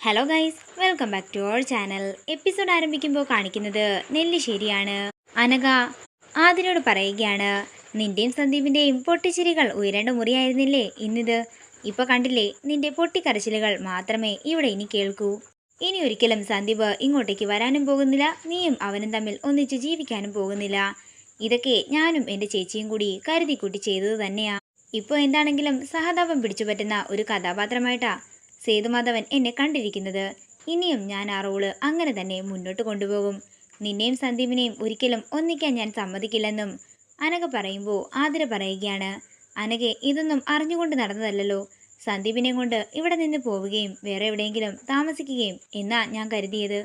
Hello guys, welcome back to our channel. Episode ആരംഭിക്കുമ്പോൾ കാണിക്കുന്നത് നെല്ലിശ്ശേരിയാണ്. അനഘ ആതിരയോട് പറയുകയാണ്, നിന്റെയും സന്ദീപിന്റെയും പൊട്ടിച്ചിരികൾ ഉയരേണ്ട മുറിയായിരുന്നില്ലേ ഇന്നിത്. ഇപ്പൊ കണ്ടില്ലേ, നിന്റെ പൊട്ടിക്കരച്ചിലുകൾ മാത്രമേ ഇവിടെ ഇനി കേൾക്കൂ. ഇനി ഒരിക്കലും സന്ദീപ് ഇങ്ങോട്ടേക്ക് വരാനും പോകുന്നില്ല, നീയും അവനും തമ്മിൽ ഒന്നിച്ച് ജീവിക്കാനും പോകുന്നില്ല. ഇതൊക്കെ ഞാനും എൻ്റെ ചേച്ചിയും കൂടി കരുതിക്കൂട്ടി ചെയ്തത് തന്നെയാ. ഇപ്പോൾ എന്താണെങ്കിലും സഹതാപം പിടിച്ചുപറ്റുന്ന ഒരു കഥാപാത്രമായിട്ടാ സേതുമാധവൻ എന്നെ കണ്ടിരിക്കുന്നത്. ഇനിയും ഞാൻ ആ റോള് അങ്ങനെ തന്നെ മുന്നോട്ട് കൊണ്ടുപോകും. നിന്നെയും സന്ദീപിനെയും ഒരിക്കലും ഒന്നിക്കാൻ ഞാൻ സമ്മതിക്കില്ലെന്നും അനഘ പറയുമ്പോൾ ആതിര പറയുകയാണ്, അനഘെ ഇതൊന്നും അറിഞ്ഞുകൊണ്ട് നടന്നതല്ലോ. സന്ദീപിനെ കൊണ്ട് ഇവിടെ നിന്ന് പോവുകയും വേറെ എവിടെയെങ്കിലും താമസിക്കുകയും എന്നാ ഞാൻ കരുതിയത്.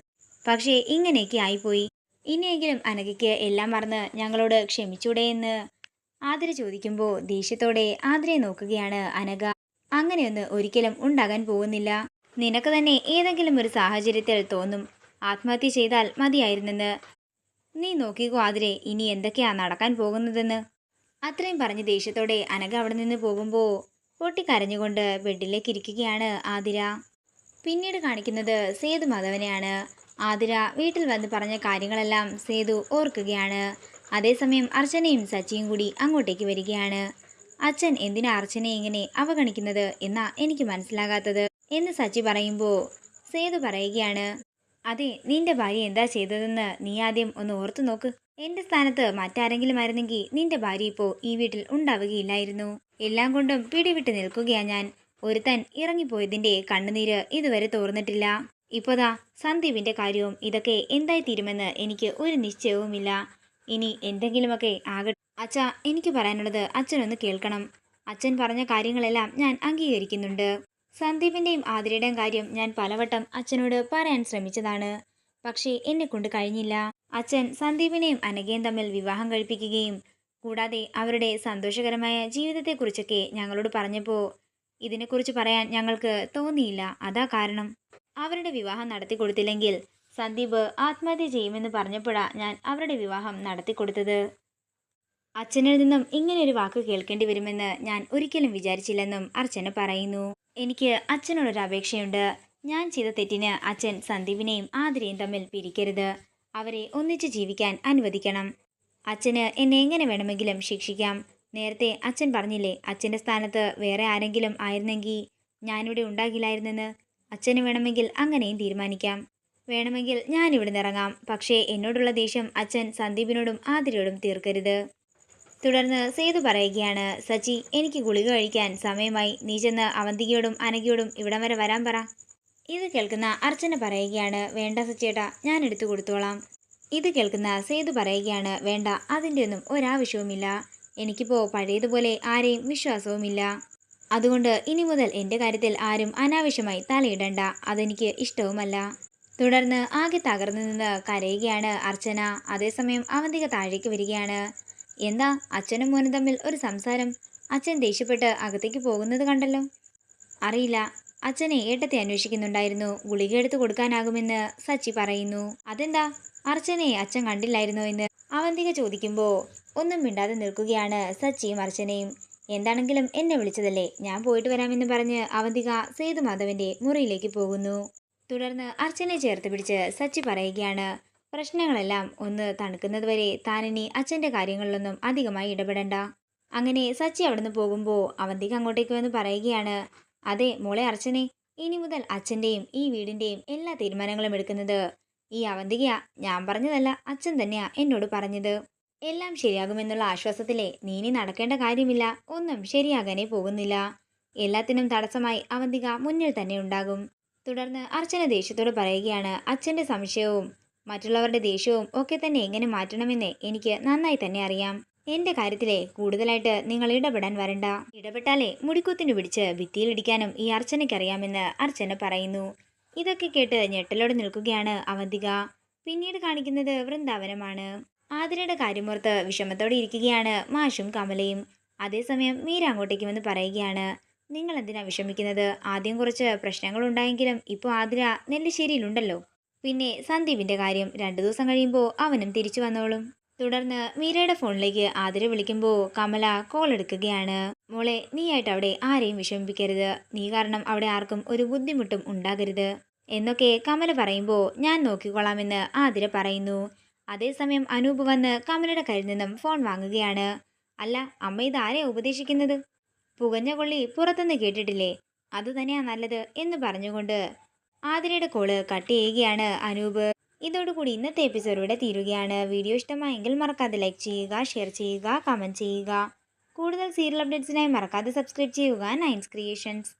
പക്ഷേ ഇങ്ങനെയൊക്കെ ആയിപ്പോയി. ഇനിയെങ്കിലും അനഘയ്ക്ക് എല്ലാം മറന്ന് ഞങ്ങളോട് ക്ഷമിച്ചൂടെ എന്ന് ആതിര ചോദിക്കുമ്പോൾ ദേഷ്യത്തോടെ ആതിരയെ നോക്കുകയാണ് അനഘ. അങ്ങനെയൊന്ന് ഒരിക്കലും ഉണ്ടാകാൻ പോകുന്നില്ല. നിനക്ക് തന്നെ ഏതെങ്കിലും ഒരു സാഹചര്യത്തിൽ തോന്നും ആത്മഹത്യ ചെയ്താൽ മതിയായിരുന്നെന്ന്. നീ നോക്കിക്കോ ആതിരെ, ഇനി എന്തൊക്കെയാ നടക്കാൻ പോകുന്നതെന്ന്. അത്രയും പറഞ്ഞ് ദേഷ്യത്തോടെ അനഘ അവിടെ നിന്ന് പോകുമ്പോൾ പൊട്ടിക്കരഞ്ഞുകൊണ്ട് ബെഡിലേക്ക് ഇരിക്കുകയാണ് ആതിര. പിന്നീട് കാണിക്കുന്നത് സേതുമാധവനെയാണ്. ആതിര വീട്ടിൽ വന്ന് പറഞ്ഞ കാര്യങ്ങളെല്ലാം സേതു ഓർക്കുകയാണ്. അതേസമയം അർച്ചനയും സച്ചിയും കൂടി അങ്ങോട്ടേക്ക് വരികയാണ്. അച്ഛൻ എന്തിനാ അർച്ചനയെ ഇങ്ങനെ അവഗണിക്കുന്നത് എന്നാ എനിക്ക് മനസ്സിലാകാത്തത് എന്ന് സച്ചി പറയുമ്പോൾ സേതു പറയുകയാണ്, അതെ, നിന്റെ ഭാര്യ എന്താ ചെയ്തതെന്ന് നീ ആദ്യം ഒന്ന് ഓർത്തു നോക്ക്. എന്റെ സ്ഥാനത്ത് മറ്റാരെങ്കിലും ആയിരുന്നെങ്കിൽ നിന്റെ ഭാര്യ ഇപ്പോൾ ഈ വീട്ടിൽ ഉണ്ടാവുകയില്ലായിരുന്നു. എല്ലാം കൊണ്ടും പിടിവിട്ട് നിൽക്കുകയാ ഞാൻ. ഒരുത്തൻ ഇറങ്ങിപ്പോയതിന്റെ കണ്ണുനീര് ഇതുവരെ തോർന്നിട്ടില്ല. ഇപ്പോതാ സന്ദീപിന്റെ കാര്യവും ഇതൊക്കെ എന്തായി തീരുമെന്ന് എനിക്ക് ഒരു നിശ്ചയവുമില്ല. ഇനി എന്തെങ്കിലുമൊക്കെ ആകട്ടെ. അച്ഛാ, എനിക്ക് പറയാനുള്ളത് അച്ഛനൊന്ന് കേൾക്കണം. അച്ഛൻ പറഞ്ഞ കാര്യങ്ങളെല്ലാം ഞാൻ അംഗീകരിക്കുന്നുണ്ട്. സന്ദീപിന്റെയും ആതിരയുടെയും കാര്യം ഞാൻ പലവട്ടം അച്ഛനോട് പറയാൻ ശ്രമിച്ചതാണ്. പക്ഷേ എന്നെ കൊണ്ട് കഴിഞ്ഞില്ല. അച്ഛൻ സന്ദീപിനെയും അനഘയും തമ്മിൽ വിവാഹം കഴിപ്പിക്കുകയും കൂടാതെ അവരുടെ സന്തോഷകരമായ ജീവിതത്തെക്കുറിച്ചൊക്കെ ഞങ്ങളോട് പറഞ്ഞപ്പോൾ ഇതിനെക്കുറിച്ച് പറയാൻ ഞങ്ങൾക്ക് തോന്നിയില്ല. അതാ കാരണം. അവരുടെ വിവാഹം നടത്തി കൊടുത്തില്ലെങ്കിൽ സന്ദീപ് ആത്മഹത്യ ചെയ്യുമെന്ന് പറഞ്ഞപ്പോഴാ ഞാൻ അവരുടെ വിവാഹം നടത്തിക്കൊടുത്തത്. അച്ഛനിൽ നിന്നും ഇങ്ങനെയൊരു വാക്ക് കേൾക്കേണ്ടി വരുമെന്ന് ഞാൻ ഒരിക്കലും വിചാരിച്ചില്ലെന്നും അർച്ചന പറയുന്നു. എനിക്ക് അച്ഛനോടൊരു അപേക്ഷയുണ്ട്. ഞാൻ ചെയ്ത തെറ്റിന് അച്ഛൻ സന്ദീപിനെയും ആതിരയും തമ്മിൽ പിരിക്കരുത്. അവരെ ഒന്നിച്ച് ജീവിക്കാൻ അനുവദിക്കണം. അച്ഛന് എന്നെ എങ്ങനെ വേണമെങ്കിലും ശിക്ഷിക്കാം. നേരത്തെ അച്ഛൻ പറഞ്ഞില്ലേ, അച്ഛൻ്റെ സ്ഥാനത്ത് വേറെ ആരെങ്കിലും ആയിരുന്നെങ്കിൽ ഞാനിവിടെ ഉണ്ടാകില്ലായിരുന്നെന്ന്. അച്ഛന് വേണമെങ്കിൽ അങ്ങനെയും തീരുമാനിക്കാം. വേണമെങ്കിൽ ഞാനിവിടെ നിറങ്ങാം. പക്ഷേ എന്നോടുള്ള ദേഷ്യം അച്ഛൻ സന്ദീപിനോടും ആതിരയോടും തീർക്കരുത്. തുടർന്ന് സേതു പറയുകയാണ്, സച്ചി, എനിക്ക് ഗുളിക കഴിക്കാൻ സമയമായി. നീ ചെന്ന് അവന്തികയോടും അനഘയോടും ഇവിടം വരെ വരാൻ പറ. ഇത് കേൾക്കുന്ന അർച്ചന പറയുകയാണ്, വേണ്ട സച്ചേട്ടാ, ഞാൻ എടുത്തു കൊടുത്തോളാം. ഇത് കേൾക്കുന്ന സേതു പറയുകയാണ്, വേണ്ട, അതിൻ്റെ ഒന്നും ഒരാവശ്യവുമില്ല. എനിക്കിപ്പോൾ പഴയതുപോലെ ആരെയും വിശ്വാസവുമില്ല. അതുകൊണ്ട് ഇനി മുതൽ എൻ്റെ കാര്യത്തിൽ ആരും അനാവശ്യമായി തലയിടണ്ട. അതെനിക്ക് ഇഷ്ടവുമല്ല. തുടർന്ന് ആകെ തകർന്നു നിന്ന് കരയുകയാണ് അർച്ചന. അതേസമയം അവന്തിക താഴേക്ക് വരികയാണ്. എന്താ അച്ഛനും മോനും തമ്മിൽ ഒരു സംസാരം? അച്ഛൻ ദേഷ്യപ്പെട്ട് അകത്തേക്ക് പോകുന്നത് കണ്ടല്ലോ. അറിയില്ല, അച്ഛനെ ഏട്ടത്തെ അന്വേഷിക്കുന്നുണ്ടായിരുന്നു. ഗുളിക എടുത്തു കൊടുക്കാനാകുമെന്ന് സച്ചി പറയുന്നു. അതെന്താ, അർച്ചനയെ അച്ഛൻ കണ്ടില്ലായിരുന്നോ എന്ന് അവന്തിക ചോദിക്കുമ്പോൾ ഒന്നും മിണ്ടാതെ നിൽക്കുകയാണ് സച്ചിയും അർച്ചനയും. എന്താണെങ്കിലും എന്നെ വിളിച്ചതല്ലേ, ഞാൻ പോയിട്ട് വരാമെന്ന് പറഞ്ഞ് അവന്തിക സേതുമാധവന്റെ മുറിയിലേക്ക് പോകുന്നു. തുടർന്ന് അർച്ചനയെ ചേർത്ത് പിടിച്ച് സച്ചി പറയുകയാണ്, പ്രശ്നങ്ങളെല്ലാം ഒന്ന് തണുക്കുന്നതുവരെ താനിനി അച്ഛൻ്റെ കാര്യങ്ങളിലൊന്നും അധികമായി ഇടപെടണ്ട. അങ്ങനെ സച്ചി അവിടുന്ന് പോകുമ്പോൾ അവന്തിക അങ്ങോട്ടേക്ക് വന്ന് പറയുകയാണ്, അതെ മോളെ അർച്ചനെ, ഇനി മുതൽ അച്ഛൻ്റെയും ഈ വീടിൻ്റെയും എല്ലാ തീരുമാനങ്ങളും എടുക്കുന്നത് ഈ അവന്തികയാ. ഞാൻ പറഞ്ഞതല്ല, അച്ഛൻ തന്നെയാ എന്നോട് പറഞ്ഞത്. എല്ലാം ശരിയാകുമെന്നുള്ള ആശ്വാസത്തിലെ നീ ഇനി നടക്കേണ്ട കാര്യമില്ല. ഒന്നും ശരിയാകാനേ പോകുന്നില്ല. എല്ലാത്തിനും തടസ്സമായി അവന്തിക മുന്നിൽ തന്നെ ഉണ്ടാകും. തുടർന്ന് അർച്ചന ദേഷ്യത്തോട് പറയുകയാണ്, അച്ഛൻ്റെ സംശയവും മറ്റുള്ളവരുടെ ദേഷ്യവും ഒക്കെ തന്നെ എങ്ങനെ മാറ്റണമെന്ന് എനിക്ക് നന്നായി തന്നെ അറിയാം. എൻ്റെ കാര്യത്തിലെ കൂടുതലായിട്ട് നിങ്ങൾ ഇടപെടാൻ വരണ്ട. ഇടപെട്ടാലേ മുടിക്കുത്തിന് പിടിച്ച് ഭിത്തിയിലിടിക്കാനും ഈ അർച്ചനയ്ക്കറിയാമെന്ന് അർച്ചന പറയുന്നു. ഇതൊക്കെ കേട്ട് ഞെട്ടലോടെ നിൽക്കുകയാണ് അവന്തിക. പിന്നീട് കാണിക്കുന്നത് വൃന്ദാവനമാണ്. ആതിരയുടെ കാര്യമോർത്ത് വിഷമത്തോടെ ഇരിക്കുകയാണ് മാഷും കമലയും. അതേസമയം മീര അങ്ങോട്ടേക്ക് വന്ന് പറയുകയാണ്, നിങ്ങൾ എന്തിനാ വിഷമിക്കുന്നത്? ആദ്യം കുറച്ച് പ്രശ്നങ്ങളുണ്ടായെങ്കിലും ഇപ്പോൾ ആതിര നെല്ലിശ്ശേരിയിലുണ്ടല്ലോ. പിന്നെ സന്ദീപിന്റെ കാര്യം 2 ദിവസം കഴിയുമ്പോൾ അവനും തിരിച്ചു വന്നോളും. തുടർന്ന് മീരയുടെ ഫോണിലേക്ക് ആതിര വിളിക്കുമ്പോൾ കമല കോൾ എടുക്കുകയാണ്. മോളെ, നീയായിട്ട് അവിടെ ആരെയും വിഷമിപ്പിക്കരുത്. നീ കാരണം അവിടെ ആർക്കും ഒരു ബുദ്ധിമുട്ടും ഉണ്ടാകരുത്. എന്നൊക്കെ കമല പറയുമ്പോൾ ഞാൻ നോക്കിക്കൊള്ളാമെന്ന് ആതിര പറയുന്നു. അതേസമയം അനൂപ് വന്ന് കമലയുടെ കയ്യിൽ നിന്നും ഫോൺ വാങ്ങുകയാണ്. അല്ല അമ്മ ഇതാരെയാ ഉപദേശിക്കുന്നത്? പുകഞ്ഞ കൊള്ളി പുറത്തുനിന്ന് കേട്ടിട്ടില്ലേ, അത് തന്നെയാ നല്ലത് എന്ന് പറഞ്ഞുകൊണ്ട് ആതിരയുടെ കോള് കട്ട് ചെയ്യുകയാണ് അനൂപ്. ഇതോടുകൂടി ഇന്നത്തെ എപ്പിസോഡ് ഇവിടെ തീരുകയാണ്. വീഡിയോ ഇഷ്ടമായെങ്കിൽ മറക്കാതെ ലൈക്ക് ചെയ്യുക, ഷെയർ ചെയ്യുക, കമൻറ്റ് ചെയ്യുക. കൂടുതൽ സീരിയൽ അപ്ഡേറ്റ്സിനായി മറക്കാതെ സബ്സ്ക്രൈബ് ചെയ്യുക നയൻസ് ക്രിയേഷൻസ്.